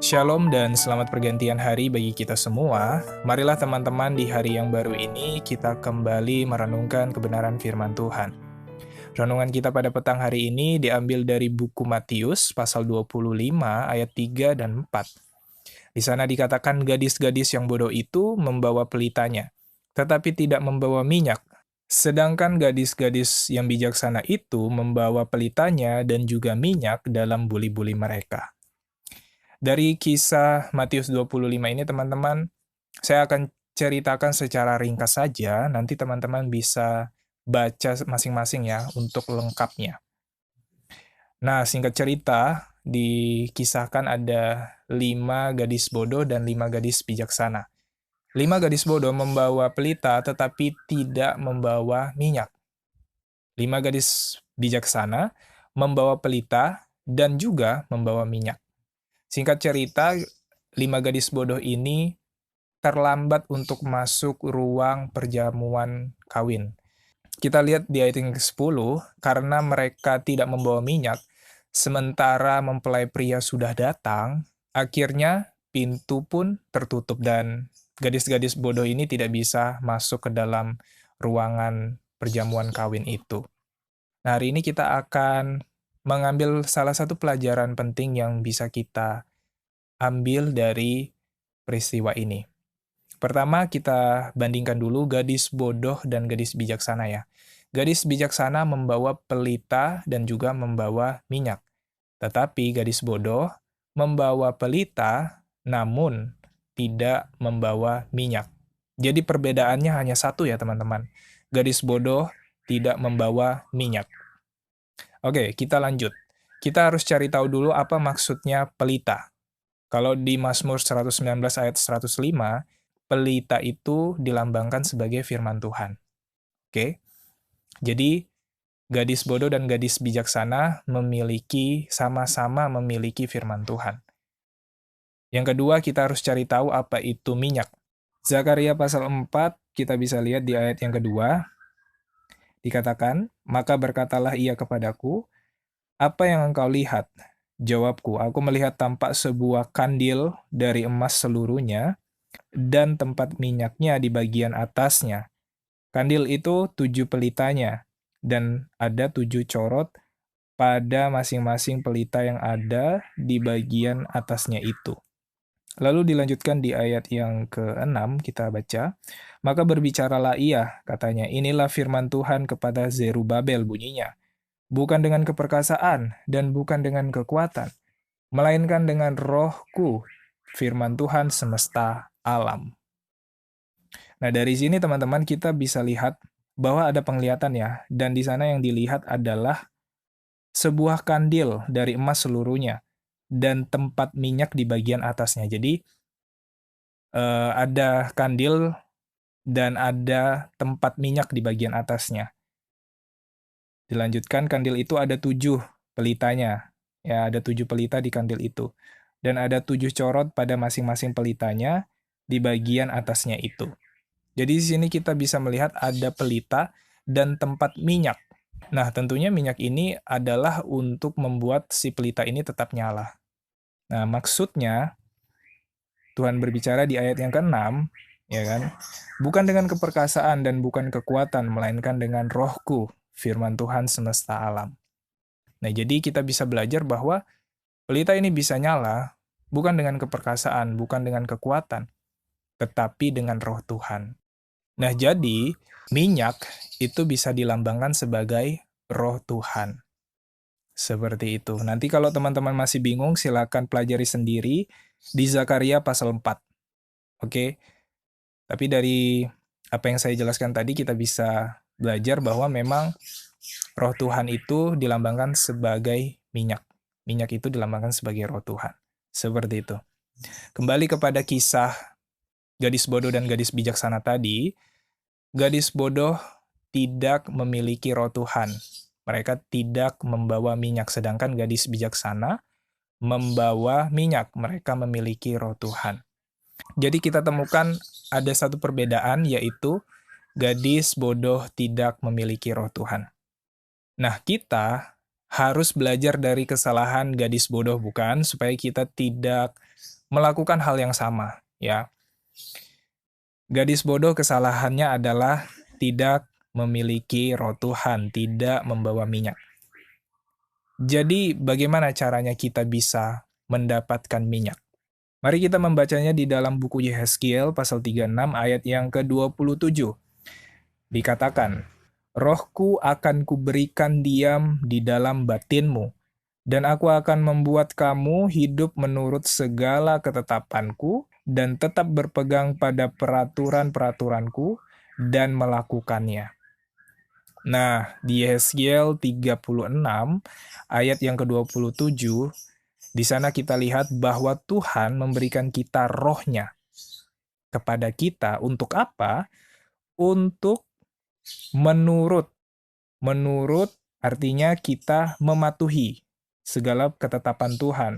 Shalom dan selamat pergantian hari bagi kita semua. Marilah teman-teman di hari yang baru ini kita kembali merenungkan kebenaran firman Tuhan. Renungan kita pada petang hari ini diambil dari buku Matius pasal 25 ayat 3 dan 4. Di sana dikatakan gadis-gadis yang bodoh itu membawa pelitanya, tetapi tidak membawa minyak. Sedangkan gadis-gadis yang bijaksana itu membawa pelitanya dan juga minyak dalam buli-buli mereka. Dari kisah Matius 25 ini teman-teman, saya akan ceritakan secara ringkas saja, nanti teman-teman bisa baca masing-masing ya untuk lengkapnya. Nah, singkat cerita, dikisahkan ada 5 gadis bodoh dan 5 gadis bijaksana. 5 gadis bodoh membawa pelita tetapi tidak membawa minyak. 5 gadis bijaksana membawa pelita dan juga membawa minyak. Singkat cerita, 5 gadis bodoh ini terlambat untuk masuk ruang perjamuan kawin. Kita lihat di ayat yang ke-10, karena mereka tidak membawa minyak, sementara mempelai pria sudah datang, akhirnya pintu pun tertutup dan gadis-gadis bodoh ini tidak bisa masuk ke dalam ruangan perjamuan kawin itu. Nah, hari ini kita akan mengambil salah satu pelajaran penting yang bisa kita ambil dari peristiwa ini. Pertama, kita bandingkan dulu gadis bodoh dan gadis bijaksana ya. Gadis bijaksana membawa pelita dan juga membawa minyak. Tetapi gadis bodoh membawa pelita namun tidak membawa minyak. Jadi perbedaannya hanya satu ya teman-teman. Gadis bodoh tidak membawa minyak. Oke, kita lanjut. Kita harus cari tahu dulu apa maksudnya pelita. Kalau di Mazmur 119 ayat 105, pelita itu dilambangkan sebagai firman Tuhan. Oke? Jadi, gadis bodoh dan gadis bijaksana sama-sama memiliki firman Tuhan. Yang kedua, kita harus cari tahu apa itu minyak. Zakaria pasal 4, kita bisa lihat di ayat yang kedua, dikatakan, "Maka berkatalah ia kepadaku, apa yang engkau lihat?" Jawabku, "Aku melihat tampak sebuah kandil dari emas seluruhnya, dan tempat minyaknya di bagian atasnya. Kandil itu 7 pelitanya, dan ada 7 corot pada masing-masing pelita yang ada di bagian atasnya itu." Lalu dilanjutkan di ayat yang ke-6, kita baca, "Maka berbicaralah ia, katanya, inilah firman Tuhan kepada Zerubabel bunyinya, bukan dengan keperkasaan dan bukan dengan kekuatan, melainkan dengan rohku, firman Tuhan semesta alam." Nah, dari sini teman-teman kita bisa lihat bahwa ada penglihatan ya, dan di sana yang dilihat adalah sebuah kandil dari emas seluruhnya dan tempat minyak di bagian atasnya. Jadi ada kandil dan ada tempat minyak di bagian atasnya. Dilanjutkan, kandil itu ada 7 pelitanya. Ya, ada 7 pelita di kandil itu. Dan ada 7 corot pada masing-masing pelitanya di bagian atasnya itu. Jadi di sini kita bisa melihat ada pelita dan tempat minyak. Nah, tentunya minyak ini adalah untuk membuat si pelita ini tetap nyala. Nah, maksudnya Tuhan berbicara di ayat yang ke-6, ya kan? Bukan dengan keperkasaan dan bukan kekuatan, melainkan dengan rohku, firman Tuhan semesta alam. Nah, jadi kita bisa belajar bahwa pelita ini bisa nyala bukan dengan keperkasaan, bukan dengan kekuatan, tetapi dengan roh Tuhan. Nah, jadi minyak itu bisa dilambangkan sebagai roh Tuhan. Seperti itu. Nanti kalau teman-teman masih bingung, silakan pelajari sendiri di Zakaria pasal 4. Oke? Tapi dari apa yang saya jelaskan tadi, kita bisa belajar bahwa memang roh Tuhan itu dilambangkan sebagai minyak. Minyak itu dilambangkan sebagai roh Tuhan. Seperti itu. Kembali kepada kisah gadis bodoh dan gadis bijaksana tadi, gadis bodoh tidak memiliki roh Tuhan. Mereka tidak membawa minyak, sedangkan gadis bijaksana membawa minyak. Mereka memiliki roh Tuhan. Jadi kita temukan ada satu perbedaan, yaitu gadis bodoh tidak memiliki roh Tuhan. Nah, kita harus belajar dari kesalahan gadis bodoh, bukan? Supaya kita tidak melakukan hal yang sama, ya. Gadis bodoh kesalahannya adalah tidak memiliki roh Tuhan, tidak membawa minyak. Jadi bagaimana caranya kita bisa mendapatkan minyak? Mari kita membacanya di dalam buku Yehezkiel pasal 36 ayat yang ke-27. Dikatakan, "Rohku akan kuberikan diam di dalam batinmu, dan aku akan membuat kamu hidup menurut segala ketetapanku dan tetap berpegang pada peraturan-peraturanku dan melakukannya." Nah, di Yehezkiel 36 ayat yang ke-27, di sana kita lihat bahwa Tuhan memberikan kita rohnya kepada kita untuk apa? Untuk menurut. Menurut artinya kita mematuhi segala ketetapan Tuhan,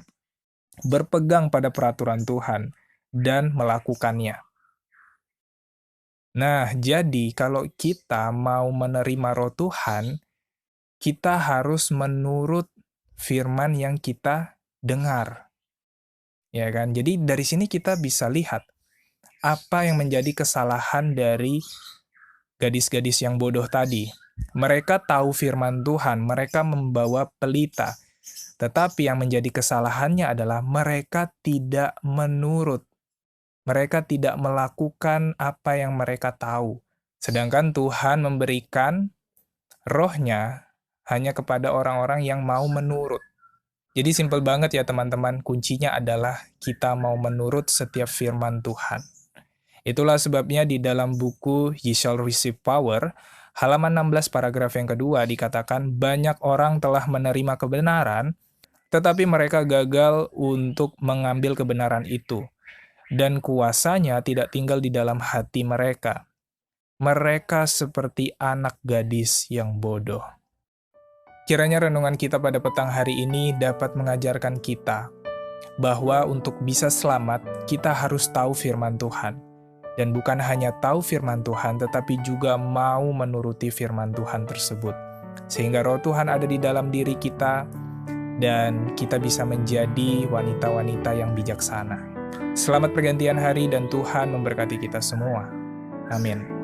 berpegang pada peraturan Tuhan, dan melakukannya. Nah, jadi kalau kita mau menerima roh Tuhan, kita harus menurut firman yang kita dengar. Ya kan? Jadi dari sini kita bisa lihat apa yang menjadi kesalahan dari gadis-gadis yang bodoh tadi. Mereka tahu firman Tuhan, mereka membawa pelita. Tetapi yang menjadi kesalahannya adalah mereka tidak menurut. Mereka tidak melakukan apa yang mereka tahu. Sedangkan Tuhan memberikan rohnya hanya kepada orang-orang yang mau menurut. Jadi simpel banget ya teman-teman, kuncinya adalah kita mau menurut setiap firman Tuhan. Itulah sebabnya di dalam buku Ye Shall Receive Power, halaman 16 paragraf yang kedua dikatakan banyak orang telah menerima kebenaran, tetapi mereka gagal untuk mengambil kebenaran itu. Dan kuasanya tidak tinggal di dalam hati mereka. Mereka seperti anak gadis yang bodoh. Kiranya renungan kita pada petang hari ini dapat mengajarkan kita bahwa untuk bisa selamat, kita harus tahu firman Tuhan. Dan bukan hanya tahu firman Tuhan, tetapi juga mau menuruti firman Tuhan tersebut. Sehingga roh Tuhan ada di dalam diri kita, dan kita bisa menjadi wanita-wanita yang bijaksana. Selamat pergantian hari dan Tuhan memberkati kita semua. Amin.